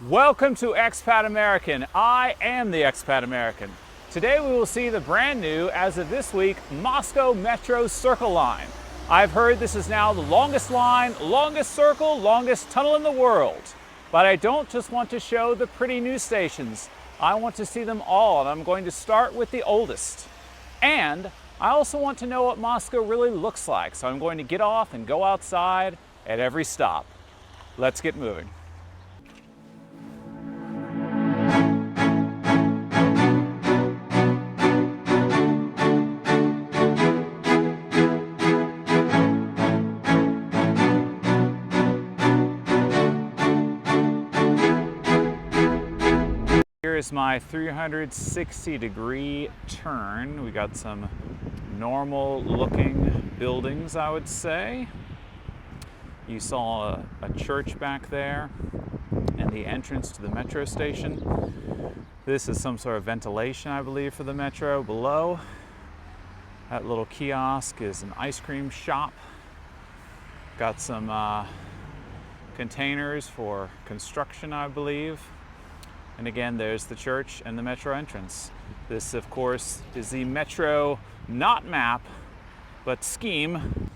Welcome to Expat American. I am the Expat American. Today we will see the brand new, as of this week, Moscow Metro Circle Line. I've heard this is now the longest line, longest circle, longest tunnel in the world. But I don't just want to show the pretty new stations. I want to see them all, and I'm going to start with the oldest. And I also want to know what Moscow really looks like, so I'm going to get off and go outside at every stop. Let's get moving. Here's my 360-degree turn. We got some normal looking buildings, I would say. You saw a church back there and the entrance to the metro station. This is some sort of ventilation, I believe, for the metro. Below that little kiosk is an ice cream shop. Got some containers for construction, I believe. And again, there's the church and the metro entrance. This, of course, is the metro, not map, but scheme.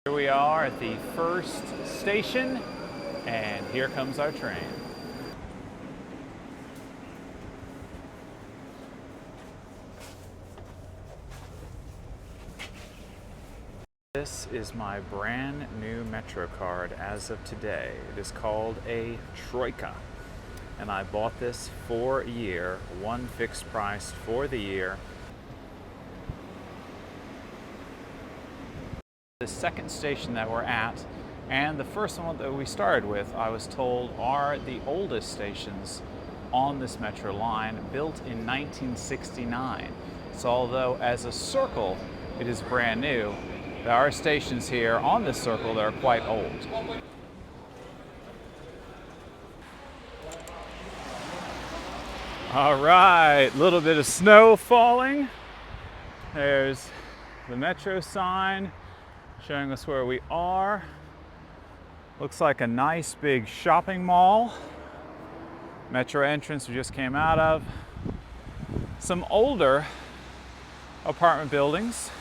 Here we are at the first station, and here comes our train. This is my brand new Metro card as of today. It is called a Troika, and I bought this for a year, one fixed price for the year. The second station that we're at, and the first one that we started with, I was told are the oldest stations on this Metro line, built in 1969. So although as a circle it is brand new, there are stations here on this circle that are quite old. All right, a little bit of snow falling. There's the metro sign showing us where we are. Looks like a nice big shopping mall. Metro entrance we just came out of. Some older apartment buildings.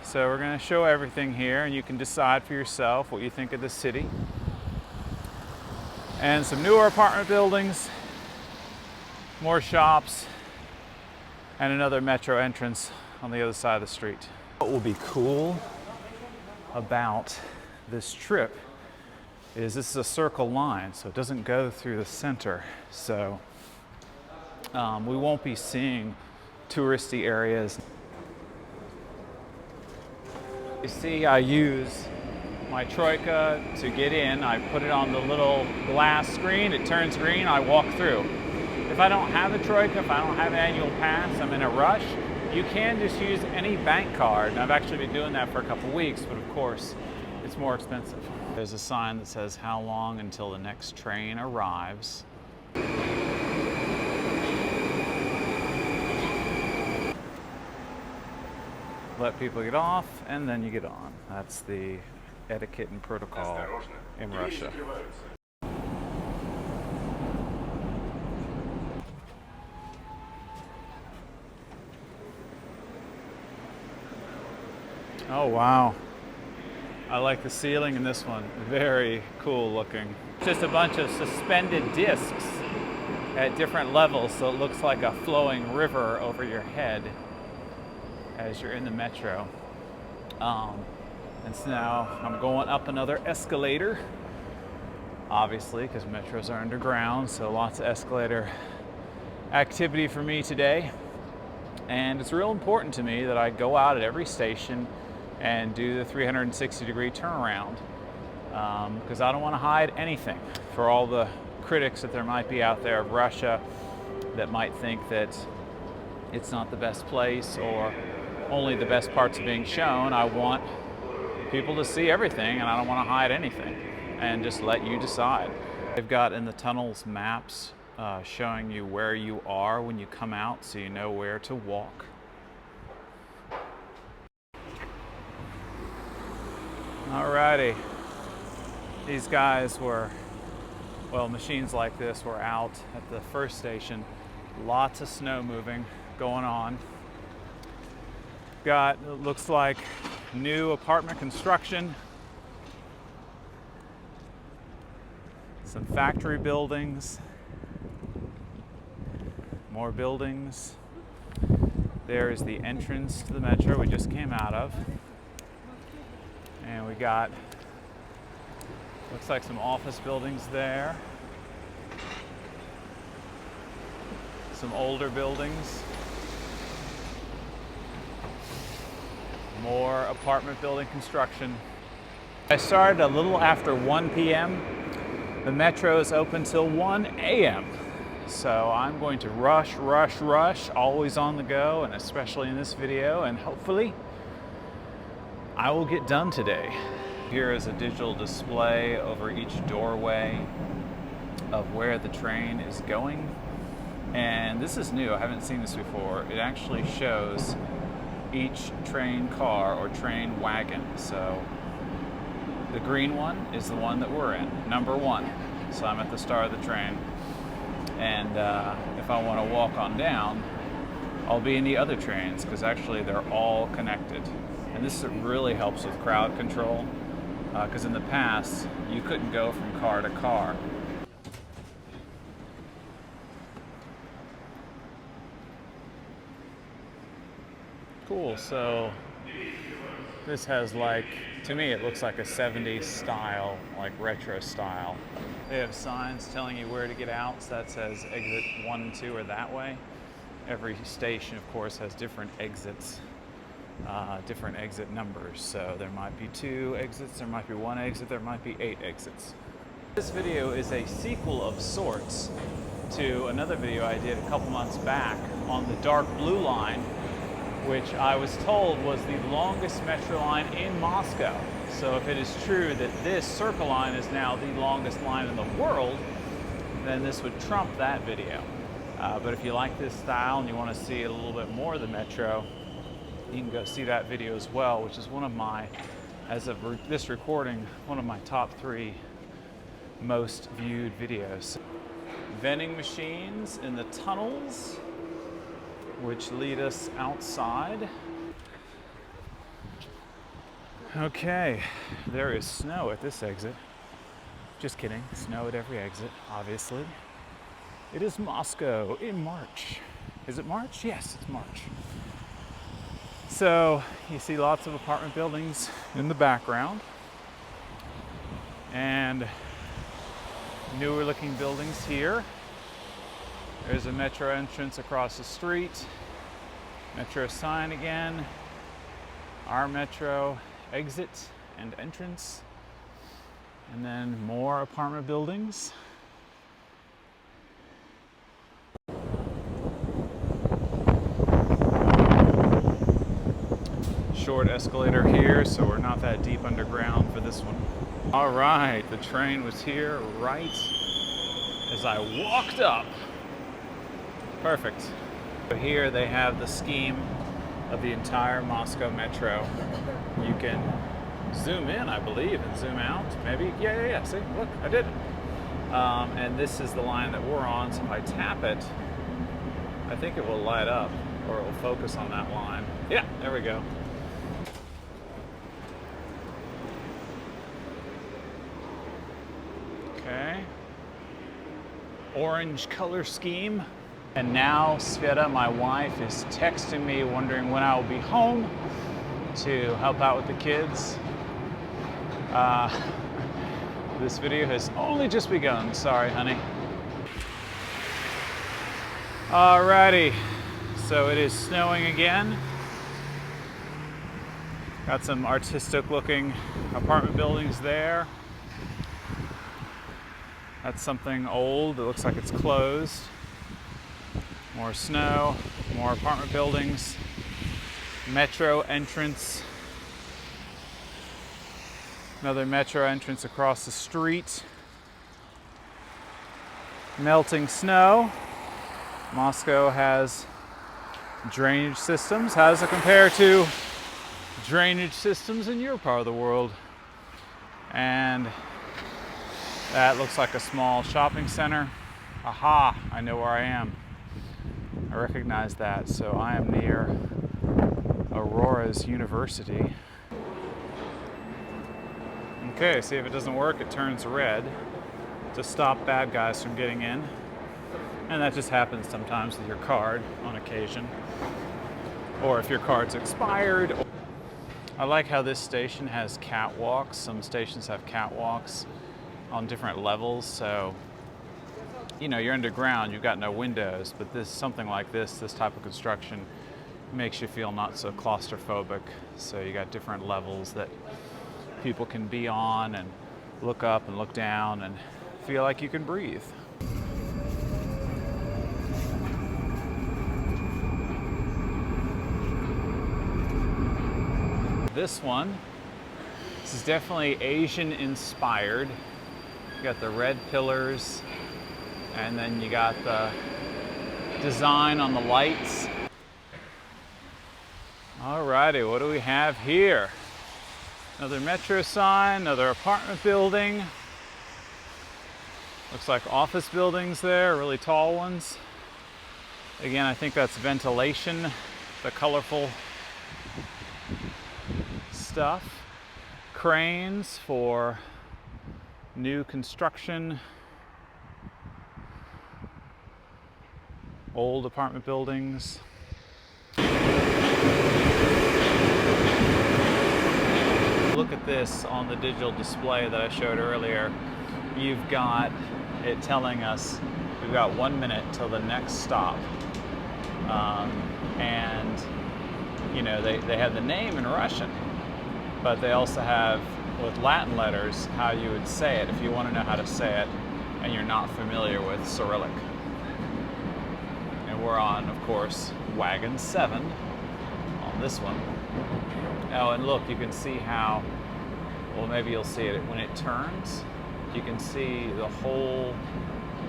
So we're going to show everything here, and you can decide for yourself what you think of the city. And some newer apartment buildings, more shops, and another metro entrance on the other side of the street. What will be cool about this trip is this is a circle line, so it doesn't go through the center. So we won't be seeing touristy areas. You see, I use my Troika to get in. I put it on the little glass screen. It turns green. I walk through. If I don't have a Troika, if I don't have an annual pass, I'm in a rush, you can just use any bank card. And I've actually been doing that for a couple weeks, but of course, it's more expensive. There's a sign that says how long until the next train arrives. Let people get off, and then you get on. That's the etiquette and protocol in Russia. Oh wow, I like the ceiling in this one. Very cool looking. Just a bunch of suspended discs at different levels, so it looks like a flowing river over your head as you're in the metro. And so now I'm going up another escalator, obviously, because metros are underground, so lots of escalator activity for me today. And it's real important to me that I go out at every station and do the 360-degree turnaround, because I don't want to hide anything for all the critics that there might be out there of Russia that might think that it's not the best place or only the best parts are being shown. I want people to see everything, and I don't want to hide anything, and just let you decide. They've got in the tunnels maps showing you where you are when you come out so you know where to walk. Alrighty, these guys were, well, machines like this were out at the first station. Lots of snow moving going on. Got, it looks like, new apartment construction. Some factory buildings. More buildings. There is the entrance to the metro we just came out of. And we got, looks like some office buildings there. Some older buildings. More apartment building construction. I started a little after 1 p.m. The metro is open till 1 a.m. So I'm going to rush, always on the go, and especially in this video, and hopefully I will get done today. Here is a digital display over each doorway of where the train is going. And this is new, I haven't seen this before. It actually shows each train car or train wagon. So the green one is the one that we're in, number 1. So I'm at the start of the train. And if I want to walk on down, I'll be in the other trains, because actually they're all connected. And this really helps with crowd control, because in the past you couldn't go from car to car. Cool, so this has, like, to me it looks like a 70s style, like retro style. They have signs telling you where to get out, so that says exit 1 and 2 are that way. Every station, of course, has different exits, different exit numbers. So there might be 2 exits, there might be 1 exit, there might be 8 exits. This video is a sequel of sorts to another video I did a couple months back on the dark blue line, which I was told was the longest metro line in Moscow. So if it is true that this Circle line is now the longest line in the world, then this would trump that video. But if you like this style and you want to see a little bit more of the metro, you can go see that video as well, which is one of my, as of this recording, one of my top 3 most viewed videos. Vending machines in the tunnels, which lead us outside. Okay, there is snow at this exit. Just kidding, snow at every exit, obviously. It is Moscow in March. Is it March? Yes, it's March. So you see lots of apartment buildings in the background, and newer looking buildings here. There's a metro entrance across the street. Metro sign again. Our metro exit and entrance. And then more apartment buildings. Short escalator here, so we're not that deep underground for this one. All right, the train was here right as I walked up. Perfect. So here they have the scheme of the entire Moscow metro. You can zoom in, I believe, and zoom out, maybe. Yeah. See, look, I did it. And this is the line that we're on, so if I tap it, I think it will light up, or it will focus on that line. Yeah, there we go. Okay. Orange color scheme. And now Sveta, my wife, is texting me wondering when I will be home to help out with the kids. This video has only just begun. Sorry, honey. Alrighty, so it is snowing again. Got some artistic looking apartment buildings there. That's something old. It looks like it's closed. More snow, more apartment buildings, metro entrance, another metro entrance across the street. melting snow. Moscow has drainage systems. How does it compare to drainage systems in your part of the world? And that looks like a small shopping center. Aha, I know where I am. I recognize that. So I am near Aurora's University. Okay, see if it doesn't work, it turns red to stop bad guys from getting in. And that just happens sometimes with your card on occasion. Or if your card's expired. I like how this station has catwalks. Some stations have catwalks on different levels. So, you know, you're underground, you've got no windows, but something like this type of construction makes you feel not so claustrophobic. So you got different levels that people can be on and look up and look down and feel like you can breathe. This is definitely Asian inspired. You got the red pillars, and then you got the design on the lights. Alrighty, what do we have here? Another metro sign, another apartment building. Looks like office buildings there, really tall ones. Again, I think that's ventilation, the colorful stuff. Cranes for new construction. Old apartment buildings. Look at this on the digital display that I showed earlier. You've got it telling us we've got 1 minute till the next stop. And you know, they have the name in Russian, but they also have with Latin letters how you would say it if you want to know how to say it and you're not familiar with Cyrillic. And we're on, of course, wagon 7 on this one. Oh, and look, you can see how, well, maybe you'll see it when it turns. You can see the whole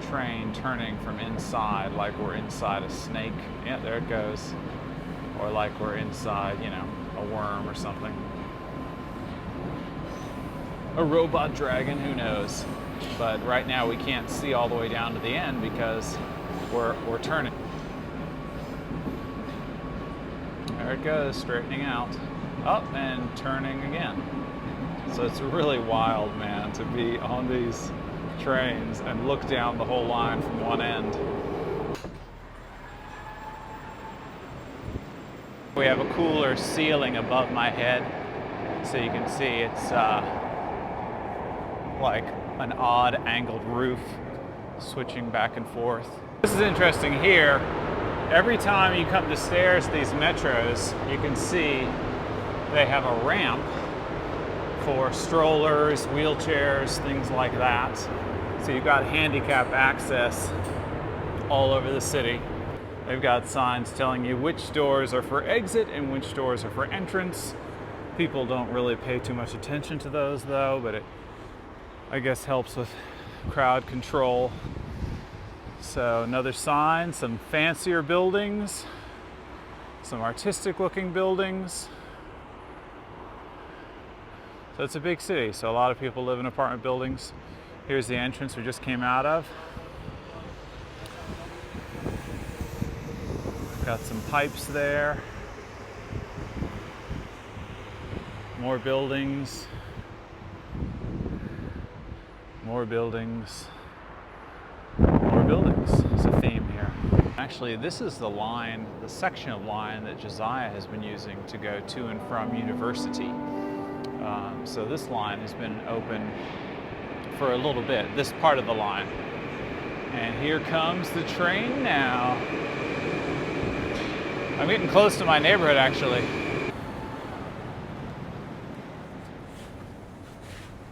train turning from inside, like we're inside a snake. Yeah, there it goes. Or like we're inside, you know, a worm or something. A robot dragon, who knows? But right now we can't see all the way down to the end because we're turning. There it goes, straightening out. Up and turning again. So it's really wild, man, to be on these trains and look down the whole line from one end. We have a cooler ceiling above my head, so you can see it's like an odd angled roof switching back and forth. This is interesting here. Every time you come to stairs, these metros, you can see they have a ramp for strollers, wheelchairs, things like that. So you've got handicap access all over the city. They've got signs telling you which doors are for exit and which doors are for entrance. People don't really pay too much attention to those though, but it, I guess, helps with crowd control. So another sign, some fancier buildings, some artistic looking buildings. So it's a big city, so a lot of people live in apartment buildings. Here's the entrance we just came out of. Got some pipes there. More buildings. More buildings. More buildings. It's a theme here. Actually, this is the line, the section of line that Josiah has been using to go to and from university. So this line has been open for a little bit, this part of the line. And here comes the train now. I'm getting close to my neighborhood, actually.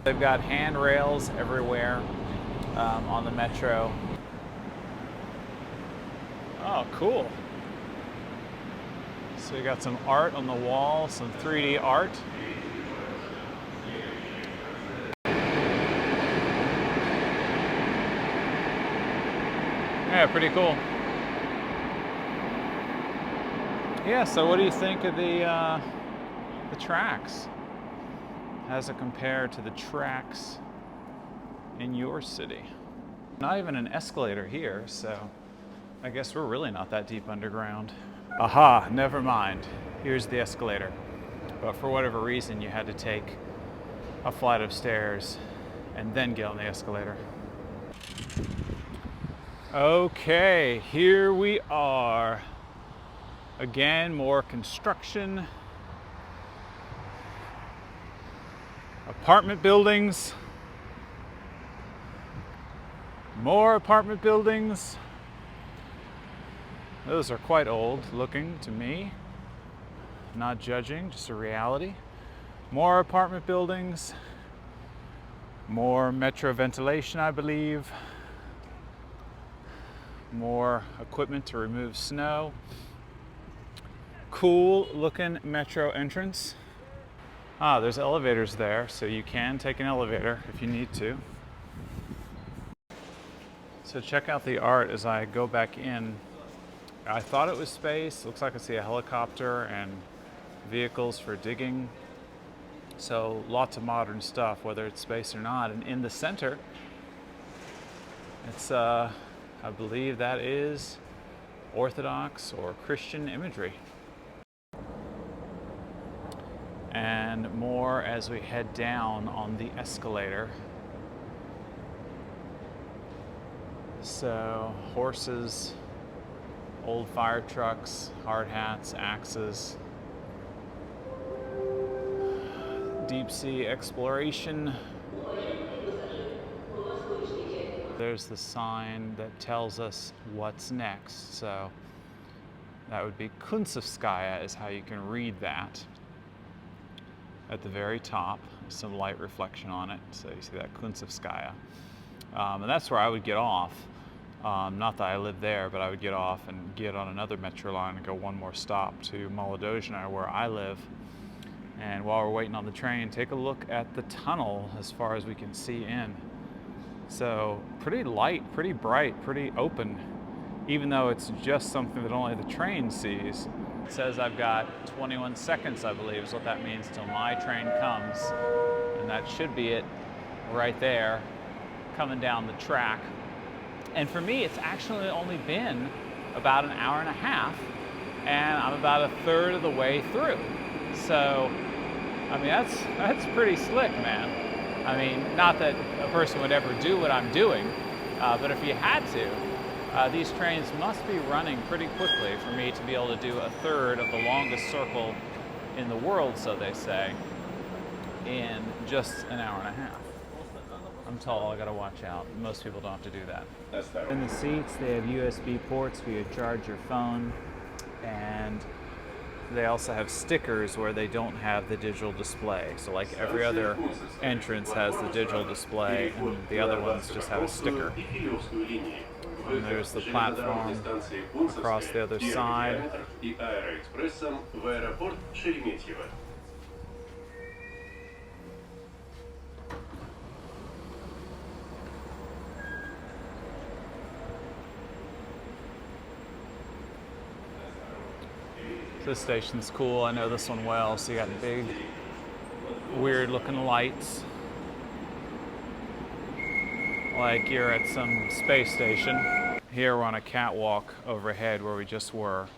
They've got handrails everywhere on the metro. Oh, cool. So you got some art on the wall, some 3D art. Yeah, pretty cool. Yeah, so what do you think of the tracks? How does it compare to the tracks in your city? Not even an escalator here, so I guess we're really not that deep underground. Aha, never mind. Here's the escalator. But for whatever reason, you had to take a flight of stairs and then get on the escalator. Okay, here we are. Again, more construction. Apartment buildings. More apartment buildings. Those are quite old looking to me. Not judging, just a reality. More apartment buildings. More metro ventilation, I believe. More equipment to remove snow. Cool looking metro entrance. Ah, there's elevators there, so you can take an elevator if you need to. So check out the art as I go back in. I thought it was space. Looks like I see a helicopter and vehicles for digging. So lots of modern stuff, whether it's space or not. And in the center, it's, I believe that is Orthodox or Christian imagery. And more as we head down on the escalator. So horses, old fire trucks, hard hats, axes, deep sea exploration. There's the sign that tells us what's next. So that would be Kuntsevskaya is how you can read that. At the very top, some light reflection on it. So you see that Kuntsevskaya. And that's where I would get off. Not that I live there, but I would get off and get on another metro line and go one more stop to Molodozhna, where I live. And while we're waiting on the train, take a look at the tunnel as far as we can see in. So pretty light, pretty bright, pretty open, even though it's just something that only the train sees. It says I've got 21 seconds, I believe, is what that means till my train comes. And that should be it right there, coming down the track. And for me, it's actually only been about an hour and a half, and I'm about a third of the way through. So, I mean, that's pretty slick, man. I mean, not that a person would ever do what I'm doing, but if you had to, these trains must be running pretty quickly for me to be able to do a third of the longest circle in the world, so they say, in just an hour and a half. I'm tall, I gotta watch out. Most people don't have to do that. In the seats, they have USB ports for you to charge your phone, and they also have stickers where they don't have the digital display. So like every other entrance has the digital display, and the other ones just have a sticker. And there's the platform across the other side. This station's cool. I know this one well. So you got big, weird looking lights. Like you're at some space station. Here we're on a catwalk overhead where we just were.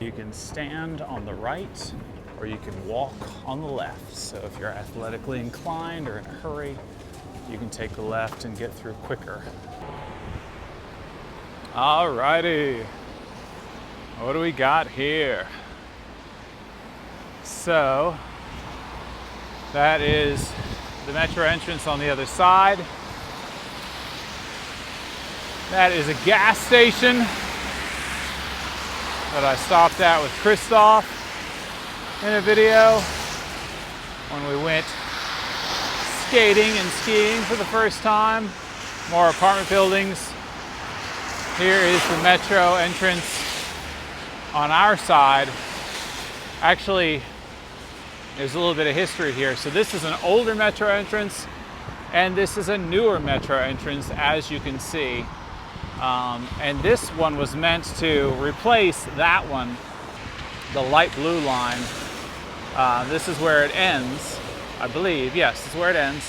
You can stand on the right or you can walk on the left. So if you're athletically inclined or in a hurry, you can take the left and get through quicker. Alrighty. What do we got here? So that is the metro entrance on the other side. That is a gas station that I stopped at with Christoph in a video when we went skating and skiing for the first time. More apartment buildings. Here is the metro entrance on our side. Actually, there's a little bit of history here. So this is an older metro entrance, and this is a newer metro entrance, as you can see. And this one was meant to replace that one, the light blue line. This is where it ends, I believe. Yes, this is where it ends.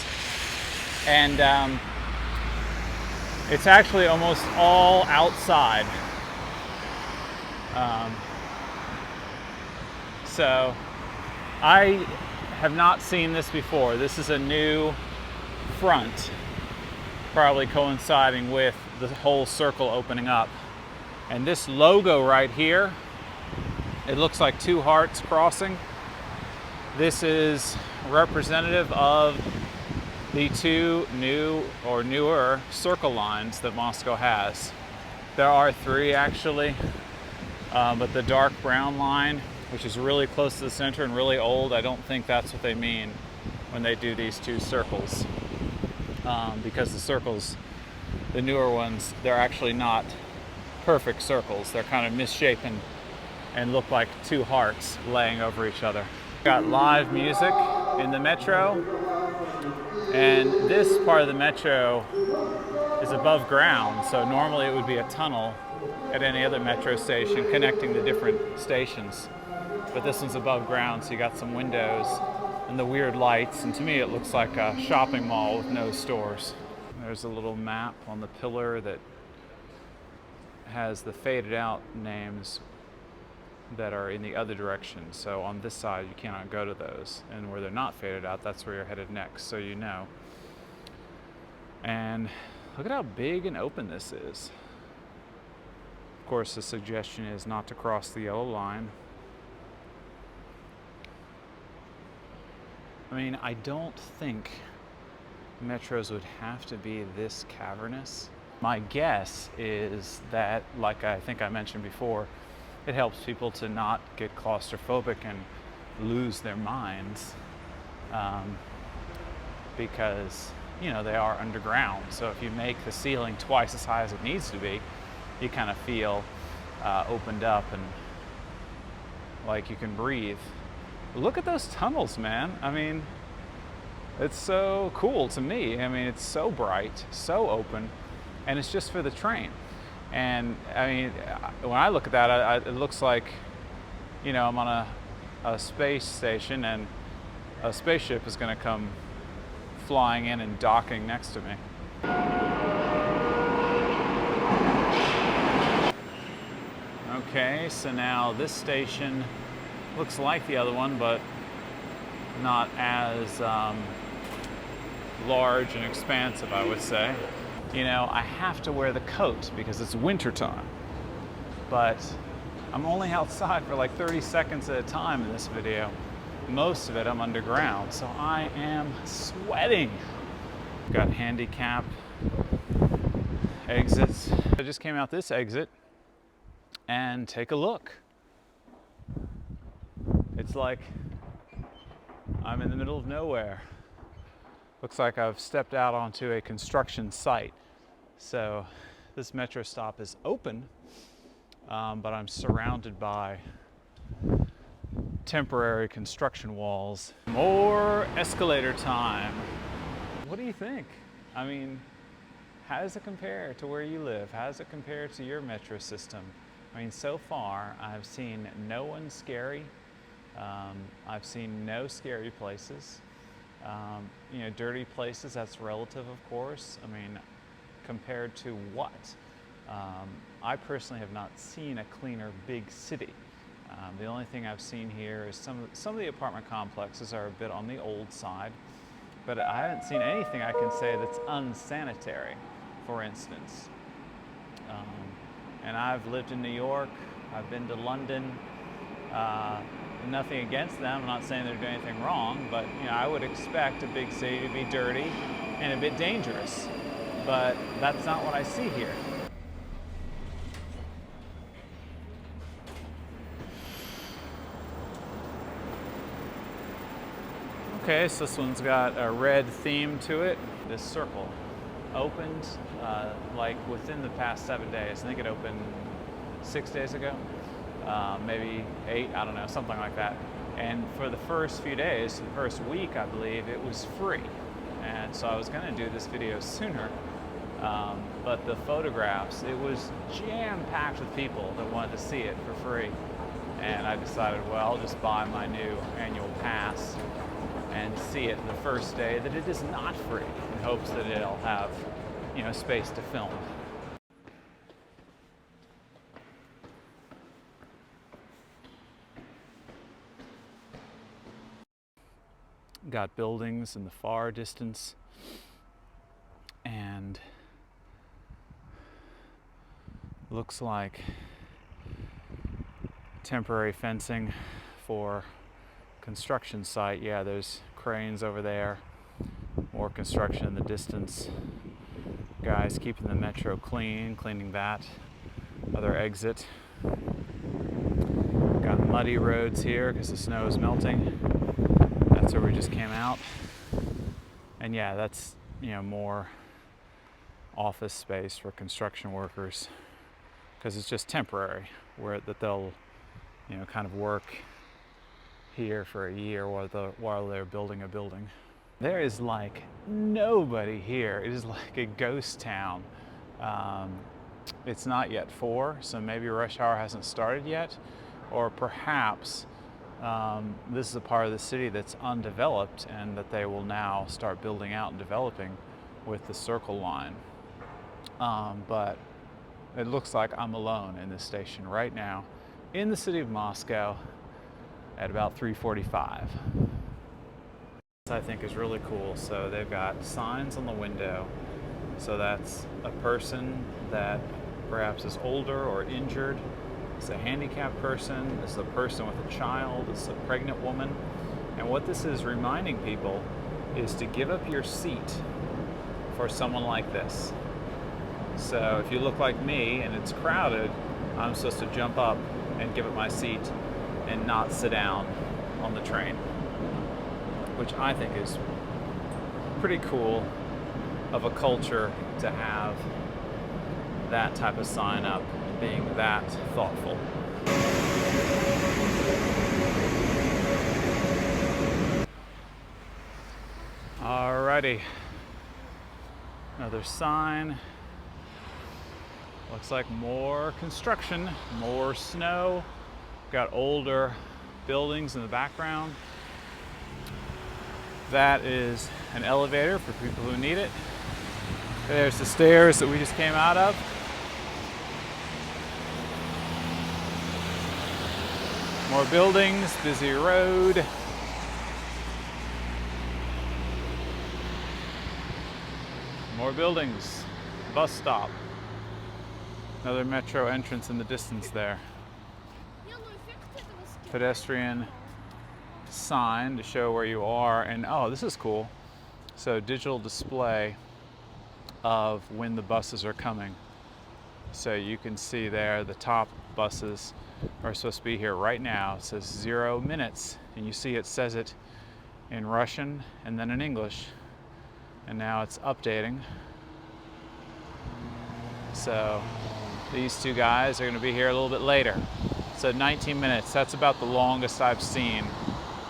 And it's actually almost all outside. So I have not seen this before. This is a new front, probably coinciding with the whole circle opening up. And this logo right here, it looks like two hearts crossing. This is representative of the two new or newer circle lines that Moscow has. There are three actually, but the dark brown line, which is really close to the center and really old, I don't think that's what they mean when they do these two circles. Because the circles, the newer ones, they're actually not perfect circles. They're kind of misshapen and look like two hearts laying over each other. Got live music in the metro, and this part of the metro is above ground, so normally it would be a tunnel at any other metro station connecting the different stations. But this one's above ground, so you got some windows and the weird lights, and to me it looks like a shopping mall with no stores. There's a little map on the pillar that has the faded out names that are in the other direction. So on this side you cannot go to those, and where they're not faded out, that's where you're headed next, so you know. And look at how big and open this is. Of course, the suggestion is not to cross the yellow line. I mean, I don't think metros would have to be this cavernous. My guess is that, like I think I mentioned before, it helps people to not get claustrophobic and lose their minds, because, you know, they are underground. So if you make the ceiling twice as high as it needs to be, you kind of feel opened up and like you can breathe. Look at those tunnels, man. I mean, it's so cool to me. I mean, it's so bright, so open, and it's just for the train. And I mean, when I look at that, it looks like, you know, I'm on a space station and a spaceship is going to come flying in and docking next to me. Okay, so now this station looks like the other one, but not as large and expansive, I would say. You know, I have to wear the coat because it's winter time, but I'm only outside for like 30 seconds at a time in this video. Most of it I'm underground, so I am sweating. Got handicap exits. I just came out this exit, and take a look. It's like I'm in the middle of nowhere. Looks like I've stepped out onto a construction site. So this metro stop is open, but I'm surrounded by temporary construction walls. More escalator time. What do you think? I mean, how does it compare to where you live? How does it compare to your metro system? I mean, so far I've seen no one scary. I've seen no scary places. You know, dirty places, that's relative, of course. I mean, compared to what? I personally have not seen a cleaner big city. The only thing I've seen here is some of the apartment complexes are a bit on the old side, but I haven't seen anything I can say that's unsanitary, for instance. And I've lived in New York, I've been to London. Nothing against them, I'm not saying they're doing anything wrong, but you know, I would expect a big city to be dirty and a bit dangerous, but that's not what I see here. Okay, so this one's got a red theme to it. This circle opened like within the past 7 days. I think it opened 6 days ago. Maybe 8, I don't know, something like that. And for the first few days, the first week, I believe, it was free. And so I was gonna do this video sooner, But the photographs, it was jam-packed with people that wanted to see it for free. And I decided, well, I'll just buy my new annual pass and see it the first day that it is not free, in hopes that it'll have, you know, space to film. Got buildings in the far distance, and looks like temporary fencing for construction site. Yeah, there's cranes over there, more construction in the distance. Guys keeping the metro clean, cleaning that other exit. Got muddy roads here because the snow is melting. That's where we just came out. And yeah, that's, you know, more office space for construction workers, because it's just temporary, where that they'll, you know, kind of work here for a year while they're building a building. There is like nobody here. It is like a ghost town. It's not yet 4, so maybe rush hour hasn't started yet, or perhaps this is a part of the city that's undeveloped and that they will now start building out and developing with the Circle Line. But it looks like I'm alone in this station right now in the city of Moscow at about 3:45. This I think is really cool. So they've got signs on the window. So that's a person that perhaps is older or injured. It's a handicapped person. This is a person with a child. This is a pregnant woman. And what this is reminding people is to give up your seat for someone like this. So if you look like me and it's crowded, I'm supposed to jump up and give up my seat and not sit down on the train, which I think is pretty cool of a culture to have that type of sign up, being that thoughtful. Alrighty, another sign. Looks like more construction, more snow. Got older buildings in the background. That is an elevator for people who need it. There's the stairs that we just came out of. More buildings, busy road. More buildings, bus stop. Another metro entrance in the distance there. Pedestrian sign to show where you are, and oh, this is cool. So digital display of when the buses are coming. So you can see there the top buses are supposed to be here right now. It says 0 minutes, and you see it says it in Russian and then in English, and now it's updating. So these two guys are going to be here a little bit later. So 19 minutes, that's about the longest I've seen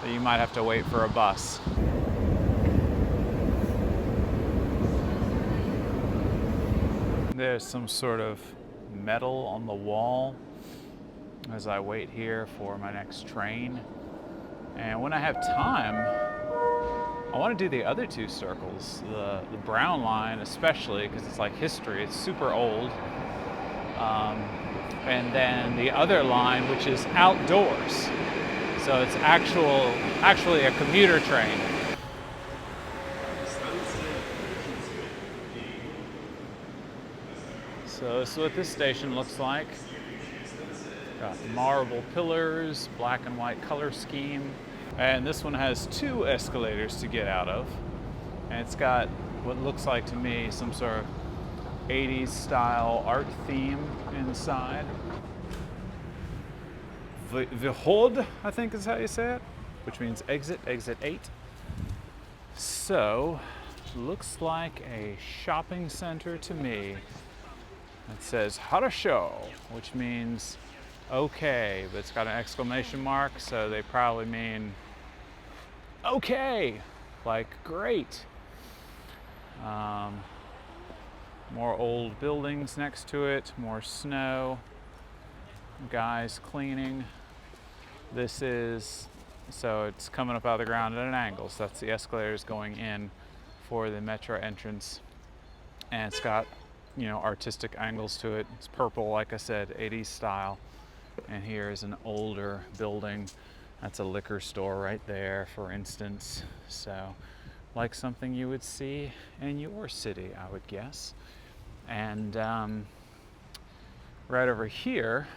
that you might have to wait for a bus. There's some sort of metal on the wall as I wait here for my next train. And when I have time, I want to do the other two circles, the brown line especially, because it's like history, it's super old. And then the other line, which is outdoors. So it's actually a commuter train. So this is what this station looks like. Got marble pillars, black and white color scheme. And this one has 2 escalators to get out of. And it's got what looks like to me some sort of 80s style art theme inside. Vyhod, I think is how you say it, which means exit 8. So, looks like a shopping center to me. It says Harasho, which means okay, but it's got an exclamation mark, so they probably mean okay, like great. More old buildings next to it, more snow, guys cleaning. So it's coming up out of the ground at an angle. So that's the escalators going in for the metro entrance. And it's got, artistic angles to it. It's purple, like I said, 80s style. And here is an older building. That's a liquor store right there, for instance. So, like something you would see in your city, I would guess. And right over here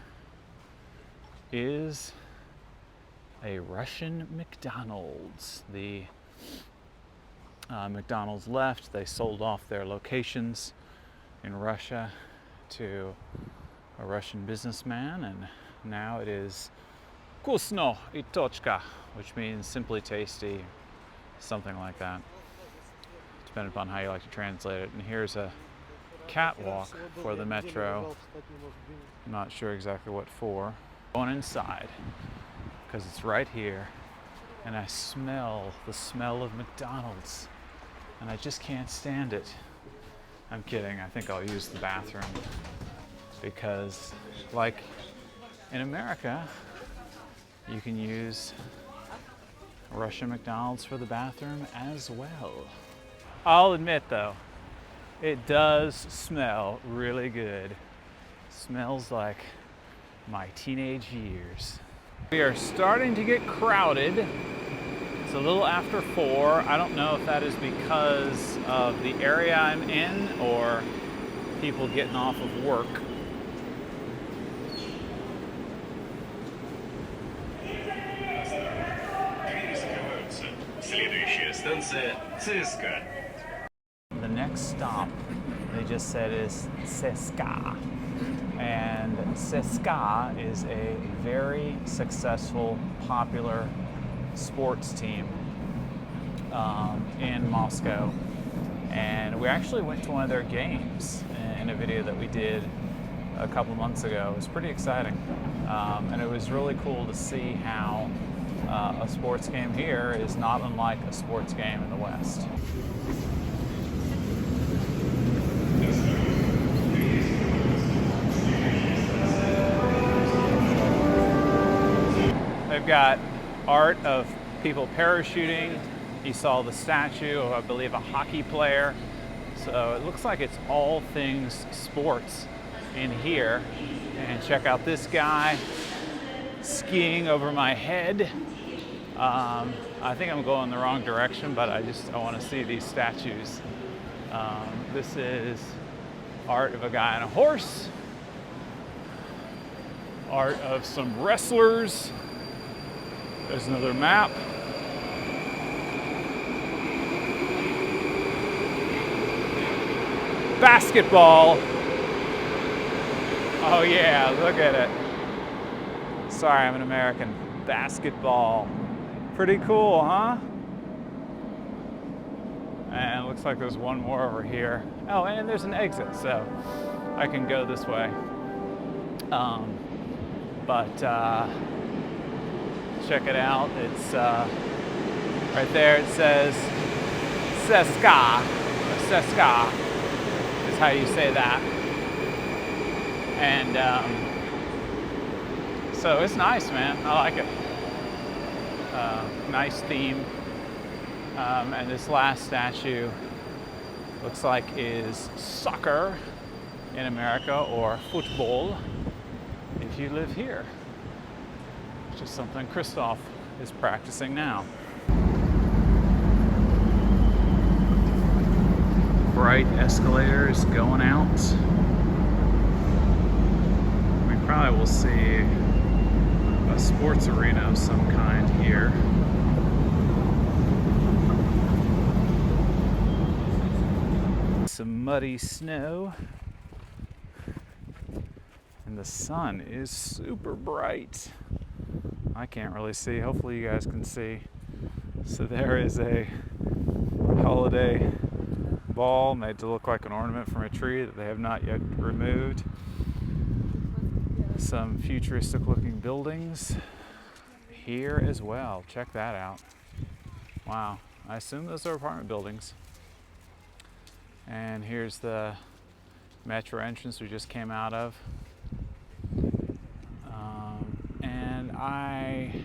is a Russian McDonald's. The McDonald's left. They sold off their locations in Russia to a Russian businessman, and now it is Вкусно и точка, which means simply tasty, something like that, depending upon how you like to translate it. And here's a catwalk for the metro. I'm not sure exactly what for. Going inside because it's right here, and I smell the smell of McDonald's, and I just can't stand it. I'm kidding. I think I'll use the bathroom because, like in America, you can use Russian McDonald's for the bathroom as well. I'll admit though, it does smell really good. Smells like my teenage years. We are starting to get crowded. It's a little after 4. I don't know if that is because of the area I'm in or people getting off of work. The next stop, they just said, is CSKA. And CSKA is a very successful, popular sports team in Moscow. And we actually went to one of their games in a video that we did a couple months ago. It was pretty exciting. And it was really cool to see how a sports game here is not unlike a sports game in the West. They've got art of people parachuting. You saw the statue of, I believe, a hockey player. So it looks like it's all things sports in here. And check out this guy skiing over my head. I think I'm going the wrong direction, but I want to see these statues. This is art of a guy on a horse. Art of some wrestlers. There's another map. Basketball. Oh yeah, look at it. Sorry, I'm an American. Basketball. Pretty cool, huh? And it looks like there's one more over here. Oh, and there's an exit, so I can go this way. Check it out. It's right there. It says CSKA. CSKA is how you say that. And so it's nice, man. I like it. Nice theme. And this last statue looks like is soccer in America, or football if you live here. Which is something Christoph is practicing now. Bright escalators going out. We probably will see a sports arena of some kind here. Some muddy snow. And the sun is super bright. I can't really see. Hopefully you guys can see. So there is a holiday ball made to look like an ornament from a tree that they have not yet removed. Some futuristic looking buildings here as well. Check that out. Wow. I assume those are apartment buildings. And here's the metro entrance we just came out of. And I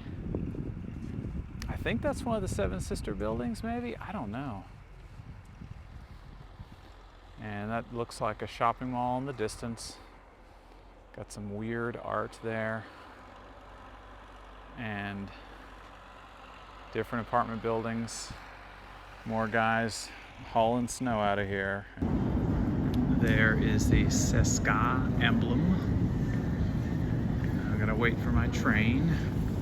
think that's one of the Seven Sister buildings, maybe? I don't know. And that looks like a shopping mall in the distance. Got some weird art there. And different apartment buildings. More guys hauling snow out of here. There is the Seska emblem. I'm gonna wait for my train.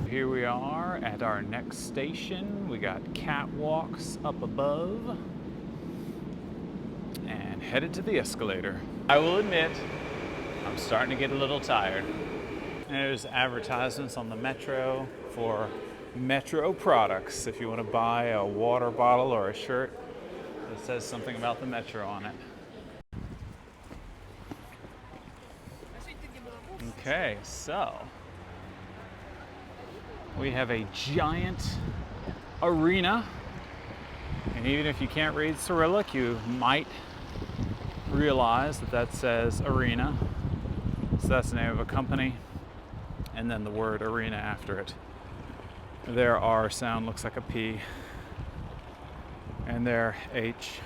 Here we are at our next station. We got catwalks up above and headed to the escalator. I will admit, I'm starting to get a little tired. There's advertisements on the metro for metro products. If you want to buy a water bottle or a shirt that says something about the metro on it. Okay, so we have a giant arena, and even if you can't read Cyrillic, you might realize that that says arena. So that's the name of a company, and then the word arena after it. Their R sound looks like a P, and their H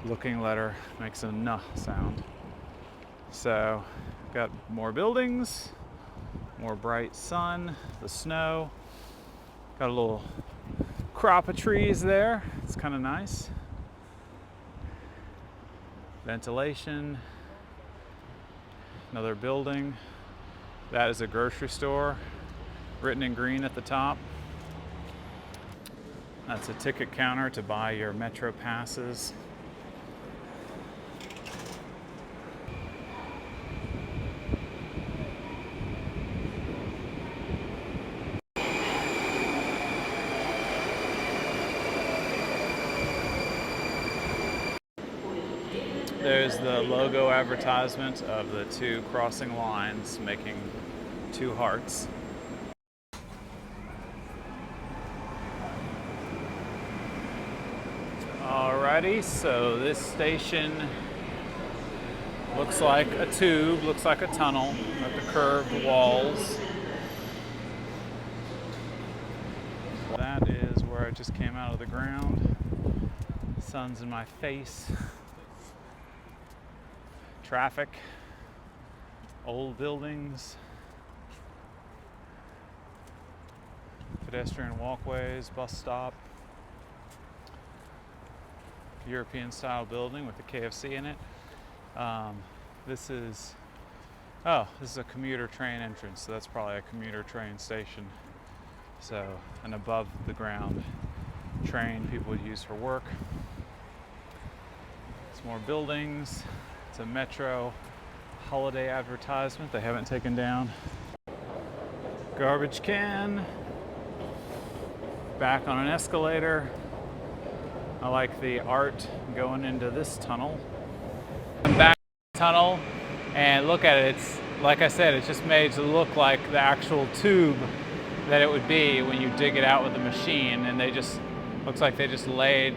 looking letter makes a N sound. So got more buildings, more bright sun, the snow. Got a little crop of trees there. It's kind of nice. Ventilation. Another building. That is a grocery store, written in green at the top. That's a ticket counter to buy your metro passes. There's the logo advertisement of the two crossing lines making two hearts. Alrighty, so this station looks like a tube, looks like a tunnel with the curved walls. That is where I just came out of the ground. The sun's in my face. Traffic, old buildings, pedestrian walkways, bus stop, European style building with the KFC in it. This is a commuter train entrance, so that's probably a commuter train station. So an above the ground train people would use for work. Some more buildings. It's a metro holiday advertisement they haven't taken down. Garbage can. Back on an escalator. I like the art going into this tunnel. I'm back in the tunnel, and look at it. It's, like I said, it's just made to look like the actual tube that it would be when you dig it out with a machine, and looks like they just laid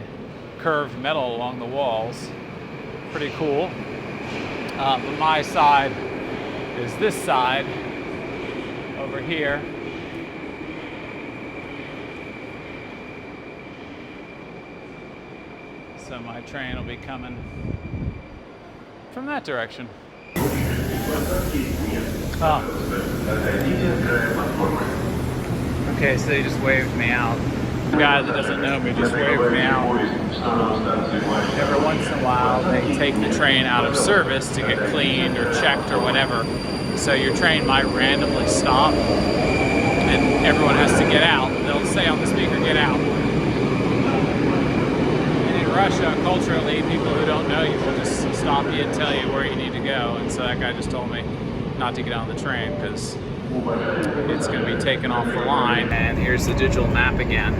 curved metal along the walls. Pretty cool. But my side is this side over here. So my train will be coming from that direction. Oh. Okay, so they just waved me out. The guy that doesn't know me just waved me out. Every once in a while they take the train out of service to get cleaned or checked or whatever. So your train might randomly stop and everyone has to get out. They'll say on the speaker, "Get out." And in Russia, culturally, people who don't know you will just stop you and tell you where you need to go. And so that guy just told me not to get on the train because it's going to be taken off the line. And here's the digital map again.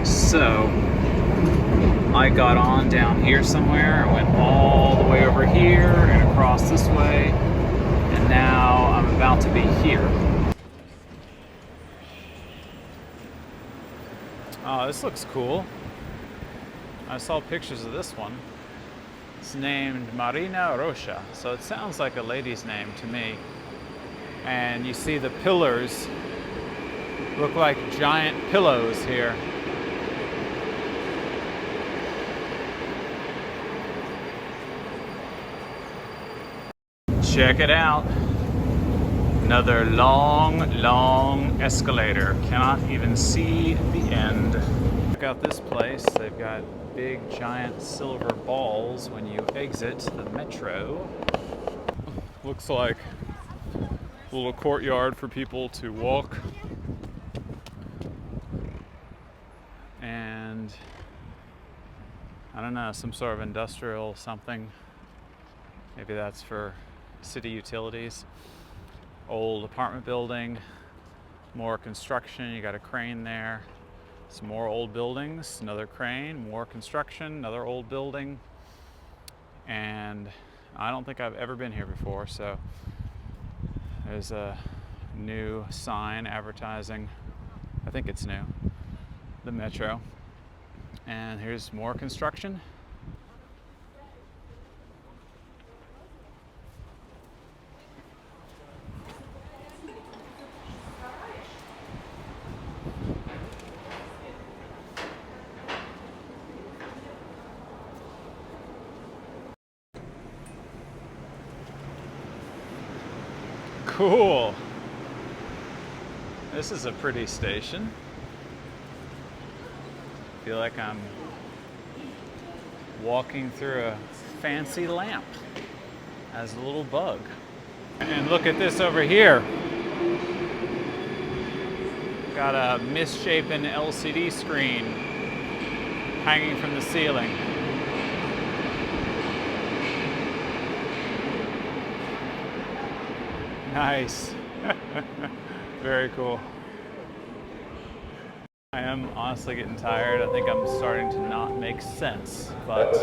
So I got on down here somewhere, I went all the way over here and across this way, and now I'm about to be here. Oh, this looks cool. I saw pictures of this one. It's named Marina Rocha, so it sounds like a lady's name to me. And you see the pillars look like giant pillows here. Check it out. Another long escalator. Cannot even see the end. Check out this place. They've got big giant silver balls when you exit the metro. Looks like a little courtyard for people to walk. And I don't know, some sort of industrial something. Maybe that's for city utilities. Old apartment building, more construction, you got a crane there. Some more old buildings, another crane, more construction, another old building. And I don't think I've ever been here before, so there's a new sign advertising, I think it's new, the metro. And here's more construction. Cool. This is a pretty station. I feel like I'm walking through a fancy lamp as a little bug. And look at this over here. Got a misshapen LCD screen hanging from the ceiling. Nice. Very cool. I am honestly getting tired. I think I'm starting to not make sense, but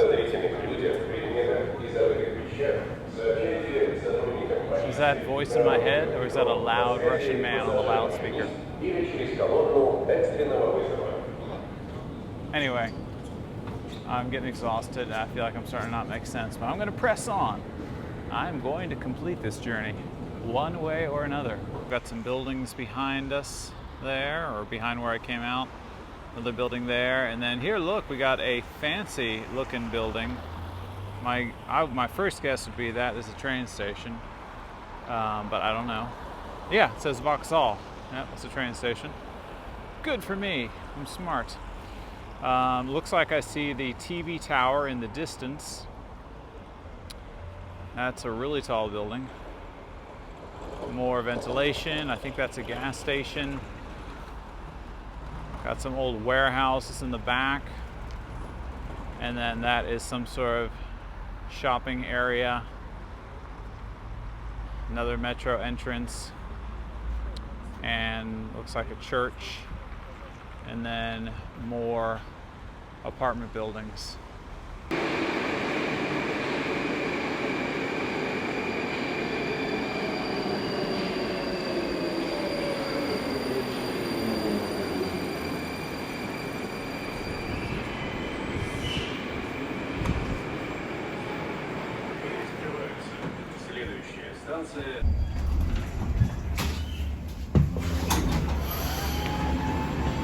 is that voice in my head, or is that a loud Russian man on the loudspeaker? Anyway, I'm getting exhausted and I feel like I'm starting to not make sense, but I'm going to press on. I'm going to complete this journey one way or another. We've got some buildings behind us there, or behind where I came out. Another building there, and then here, look, we got a fancy looking building. My first guess would be that is a train station, but I don't know. Yeah, it says Vauxhall. Yep, it's a train station. Good for me. I'm smart. Looks like I see the TV tower in the distance. That's a really tall building. More ventilation. I think that's a gas station. Got some old warehouses in the back. And then that is some sort of shopping area. Another metro entrance. And looks like a church. And then more apartment buildings.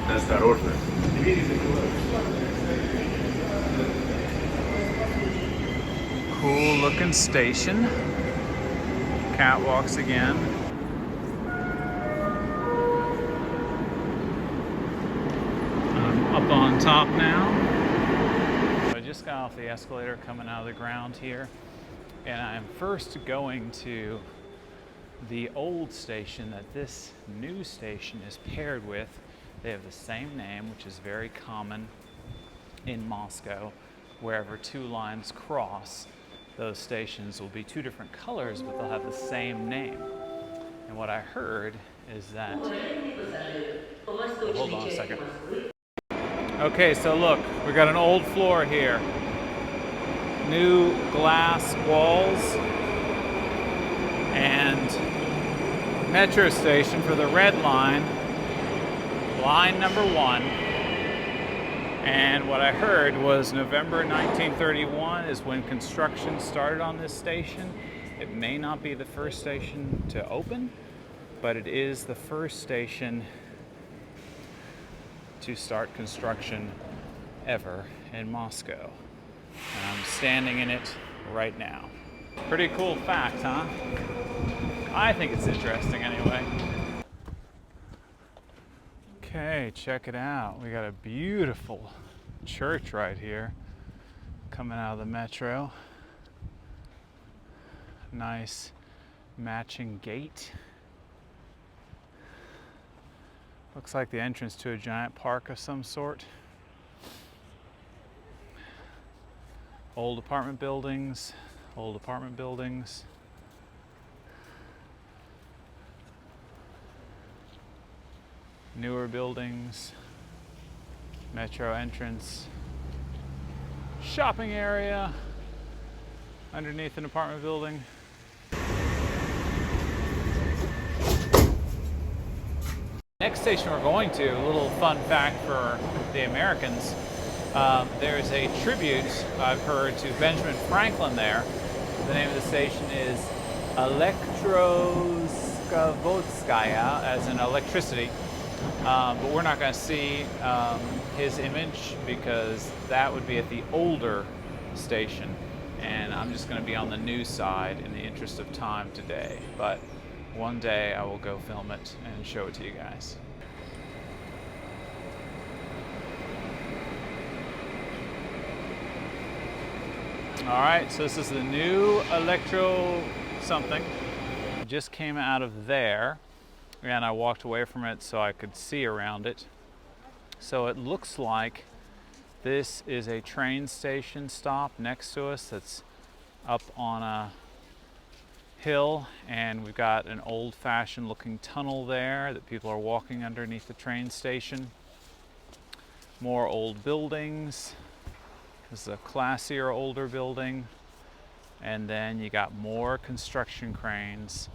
Осторожно. Cool looking station. Catwalks again. I'm up on top now. I just got off the escalator coming out of the ground here, and I'm first going to the old station that this new station is paired with. They have the same name, which is very common in Moscow. Wherever two lines cross, those stations will be two different colors, but they'll have the same name. And what I heard is that... Hold on a second. Okay, so look, we got an old floor here. New glass walls and metro station for the red line. Line number 1, And what I heard was November 1931 is when construction started on this station. It may not be the first station to open, but it is the first station to start construction ever in Moscow. And I'm standing in it right now. Pretty cool fact, huh? I think it's interesting anyway. Okay, check it out. We got a beautiful church right here coming out of the metro. Nice matching gate. Looks like the entrance to a giant park of some sort. Old apartment buildings, old apartment buildings. Newer buildings, metro entrance, shopping area underneath an apartment building. Next station we're going to, a little fun fact for the Americans, there's a tribute I've heard to Benjamin Franklin there. The name of the station is Elektroskavodskaya, as in electricity. But we're not going to see his image because that would be at the older station, and I'm just going to be on the new side in the interest of time today. But one day I will go film it and show it to you guys. All right, so this is the new Electro something. It just came out of there, and I walked away from it so I could see around it. So it looks like this is a train station stop next to us that's up on a hill, and we've got an old-fashioned looking tunnel there that people are walking underneath the train station. More old buildings. This is a classier, older building. And then you got more construction cranes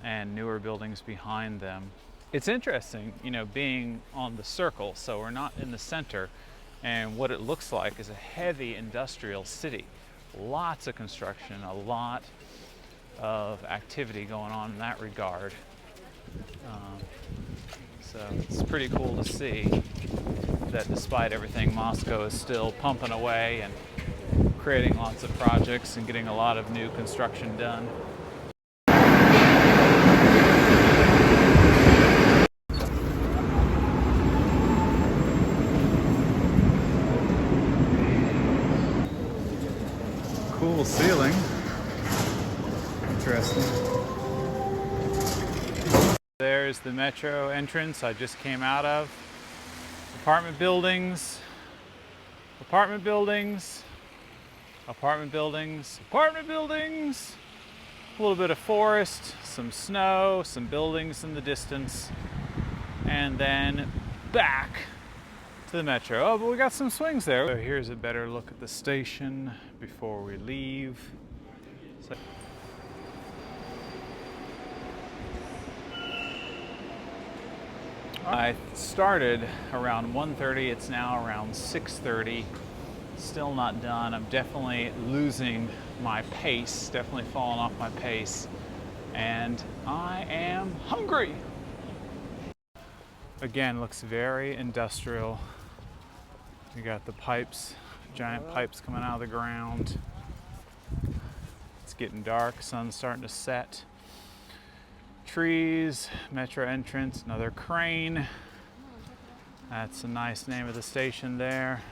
and newer buildings behind them. It's interesting, you know, being on the circle, so we're not in the center, and what it looks like is a heavy industrial city. Lots of construction, a lot of activity going on in that regard. So it's pretty cool to see that despite everything, Moscow is still pumping away and creating lots of projects and getting a lot of new construction done. Cool ceiling. Interesting. There's the metro entrance I just came out of. Apartment buildings, apartment buildings, apartment buildings, apartment buildings. A little bit of forest, some snow, some buildings in the distance, and then back to the metro. Oh, but we got some swings there. So here's a better look at the station before we leave. So I started around 1:30, it's now around 6:30. Still not done. I'm definitely losing my pace, definitely falling off my pace, and I am hungry. Again, looks very industrial. You got the pipes, giant pipes coming out of the ground. It's getting dark, sun's starting to set. Trees, metro entrance, another crane. That's a nice name of the station there.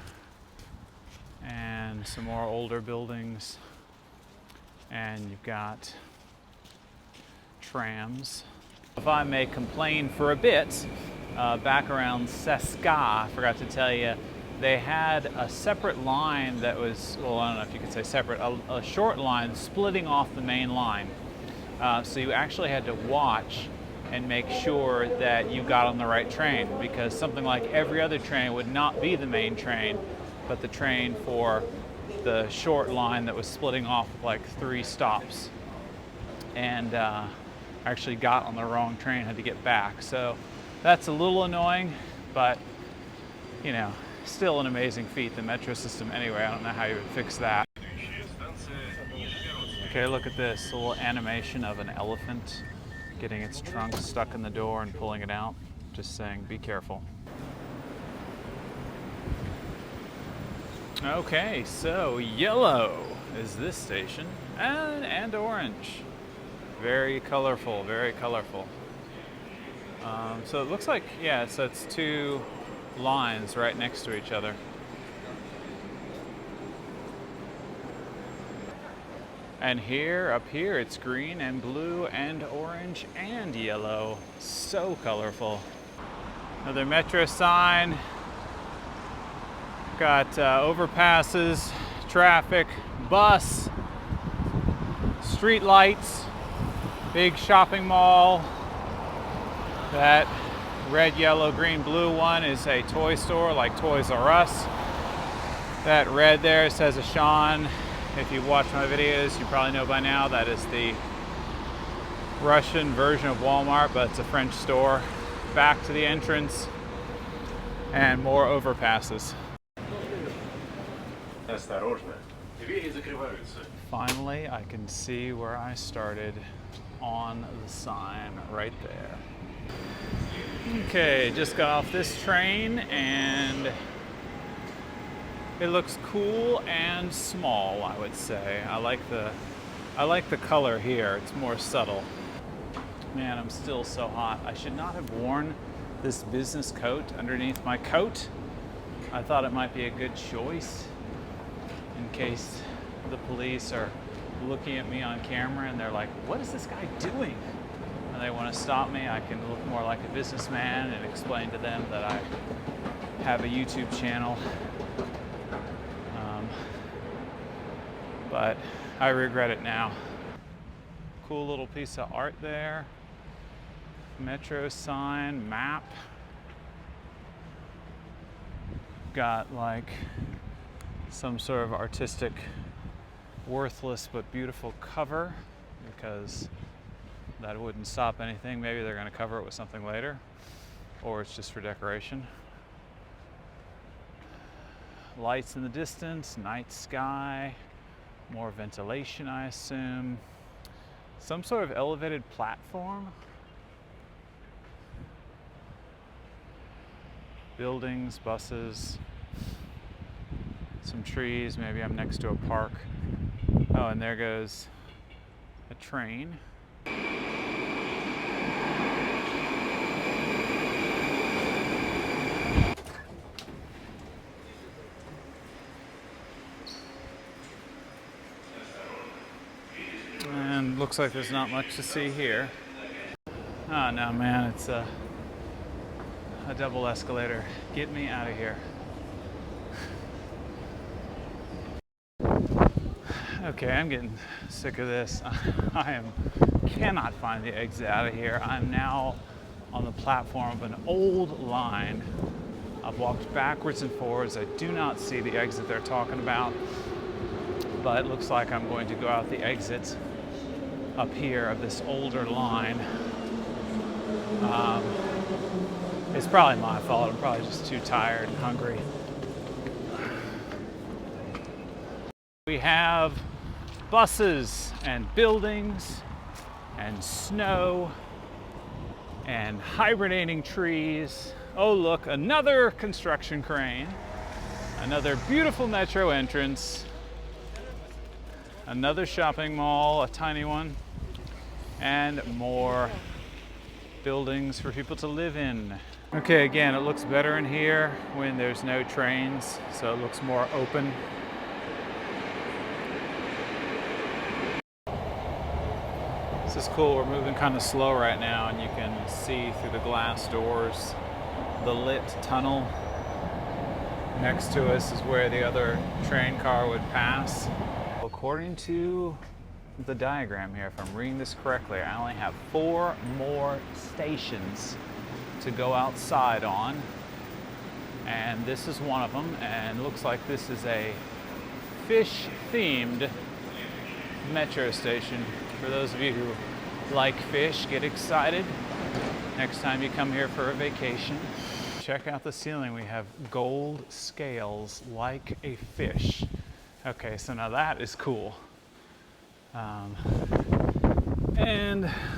And some more older buildings. And you've got trams. If I may complain for a bit, back around Seska, I forgot to tell you, they had a separate line that was, well, I don't know if you could say separate, a short line splitting off the main line. So you actually had to watch and make sure that you got on the right train, because something like every other train would not be the main train, but the train for the short line that was splitting off like 3 stops. And actually got on the wrong train, had to get back. So that's a little annoying, but you know, Still an amazing feat, the metro system anyway. I don't know how you would fix that. Okay, look at this, a little animation of an elephant getting its trunk stuck in the door and pulling it out. Just saying, be careful. Okay, so yellow is this station, and orange. Very colorful, very colorful. So it looks like, yeah, so it's two lines right next to each other. And here, up here, it's green and blue and orange and yellow. So colorful. Another metro sign. Got overpasses, traffic, bus, street lights, big shopping mall. That red, yellow, green, blue one is a toy store like Toys R Us. That red there says Ashan. If you've watched my videos, you probably know by now that is the Russian version of Walmart, but it's a French store. Back to the entrance and more overpasses. Finally, I can see where I started on the sign right there. Okay, just got off this train and it looks cool and small, I would say. I like the color here. It's more subtle. Man, I'm still so hot. I should not have worn this business coat underneath my coat. I thought it might be a good choice in case the police are looking at me on camera and they're like, what is this guy doing? And they want to stop me. I can look more like a businessman and explain to them that I have a YouTube channel. But I regret it now. Cool little piece of art there. Metro sign, map. Got like some sort of artistic, worthless but beautiful cover, because that wouldn't stop anything. Maybe they're going to cover it with something later, or it's just for decoration. Lights in the distance, night sky, more ventilation, I assume. Some sort of elevated platform. Buildings, buses, some trees. Maybe I'm next to a park. Oh, and there goes a train. And looks like there's not much to see here. Oh no, man, it's a double escalator. Get me out of here. Okay, I'm getting sick of this. Cannot find the exit out of here. I'm now on the platform of an old line. I've walked backwards and forwards. I do not see the exit they're talking about, but it looks like I'm going to go out the exit up here of this older line. It's probably my fault. I'm probably just too tired and hungry. We have buses and buildings and snow and hibernating trees. Oh look, another construction crane, another beautiful metro entrance, another shopping mall, a tiny one, and more buildings for people to live in. Okay, again, it looks better in here when there's no trains, so it looks more open. This is cool. We're moving kind of slow right now, and you can see through the glass doors the lit tunnel. Next to us is where the other train car would pass. According to the diagram here, if I'm reading this correctly, I only have 4 more stations to go outside on, and this is one of them, and it looks like this is a fish-themed metro station. For those of you who like fish, get excited next time you come here for a vacation. Check out the ceiling. We have gold scales like a fish. Okay, so now that is cool. And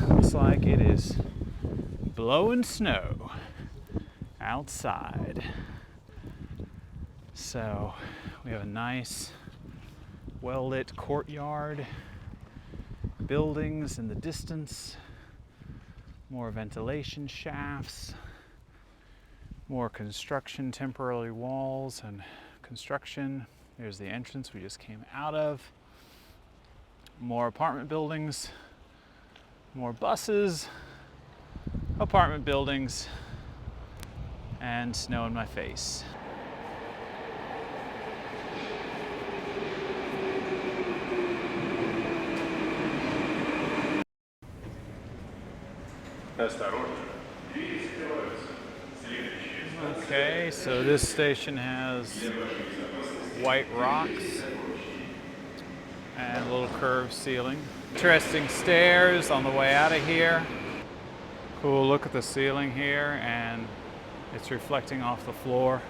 looks like it is blowing snow outside. So we have a nice, well-lit courtyard, buildings in the distance, more ventilation shafts, more construction, temporary walls and construction. Here's the entrance we just came out of. More apartment buildings, more buses, apartment buildings, and snow in my face. Okay, so this station has white rocks and a little curved ceiling. Interesting stairs on the way out of here. Cool look at the ceiling here, and it's reflecting off the floor.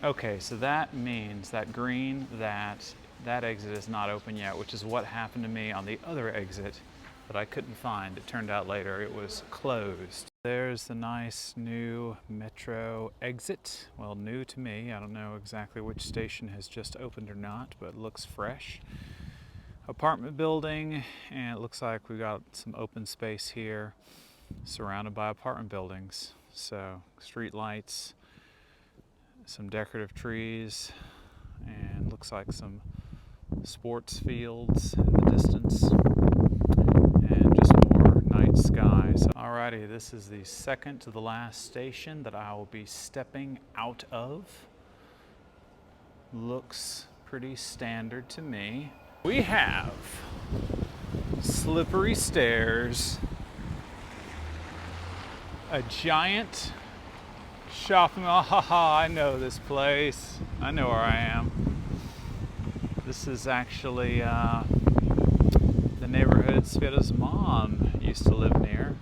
Okay, so that means that green, that exit is not open yet, which is what happened to me on the other exit that I couldn't find. It turned out later it was closed. There's the nice new metro exit. Well, new to me. I don't know exactly which station has just opened or not, but it looks fresh. Apartment building, and it looks like we got some open space here surrounded by apartment buildings. So street lights, some decorative trees, and looks like some sports fields in the distance, and just more night sky. So, alrighty, this is the second to the last station that I will be stepping out of. Looks pretty standard to me. We have slippery stairs, a giant shopping mall. Haha, I know this place. I know where I am. This is actually the neighborhood Sveta's mom used to live near.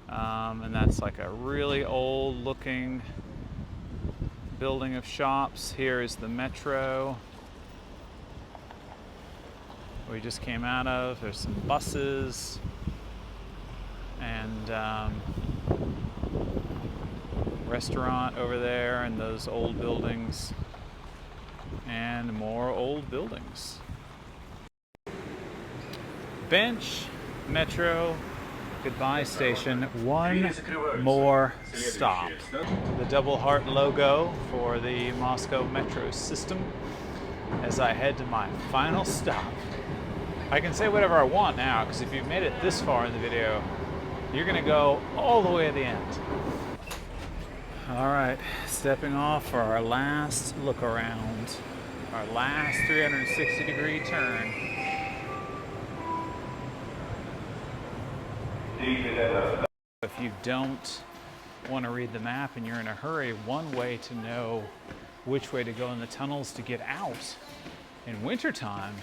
And that's like a really old looking building of shops. Here is the metro we just came out of. There's some buses and restaurant over there, and those old buildings, and more old buildings. Bench, metro, goodbye station. One more stop. The double heart logo for the Moscow metro system as I head to my final stop. I can say whatever I want now, because if you've made it this far in the video, you're gonna go all the way to the end. All right, stepping off for our last look around, our last 360-degree turn. If you don't want to read the map and you're in a hurry, one way to know which way to go in the tunnels to get out in wintertime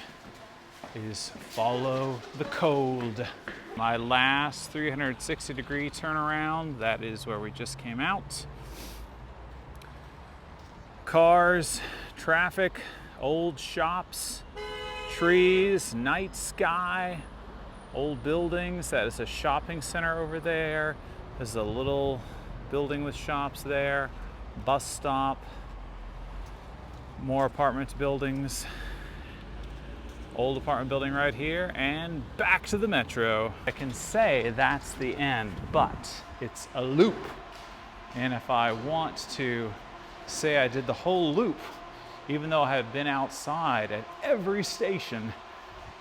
is follow the cold. My last 360-degree turnaround, that is where we just came out. Cars, traffic, old shops, trees, night sky, old buildings. That is a shopping center over there. There's a little building with shops there. Bus stop, more apartment buildings. Old apartment building right here, and back to the metro. I can say that's the end, but it's a loop. And if I want to say I did the whole loop, even though I have been outside at every station,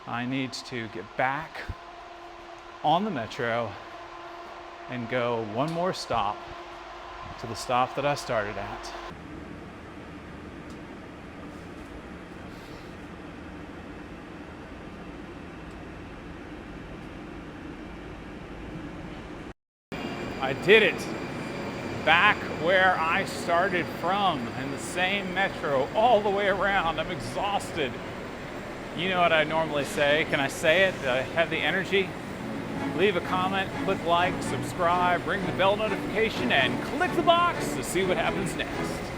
I need to get back on the metro and go one more stop to the stop that I started at. I did it. Back where I started from, in the same metro, all the way around. I'm exhausted. You know what I normally say. Can I say it? Do I have the energy? Leave a comment, click like, subscribe, ring the bell notification, and click the box to see what happens next.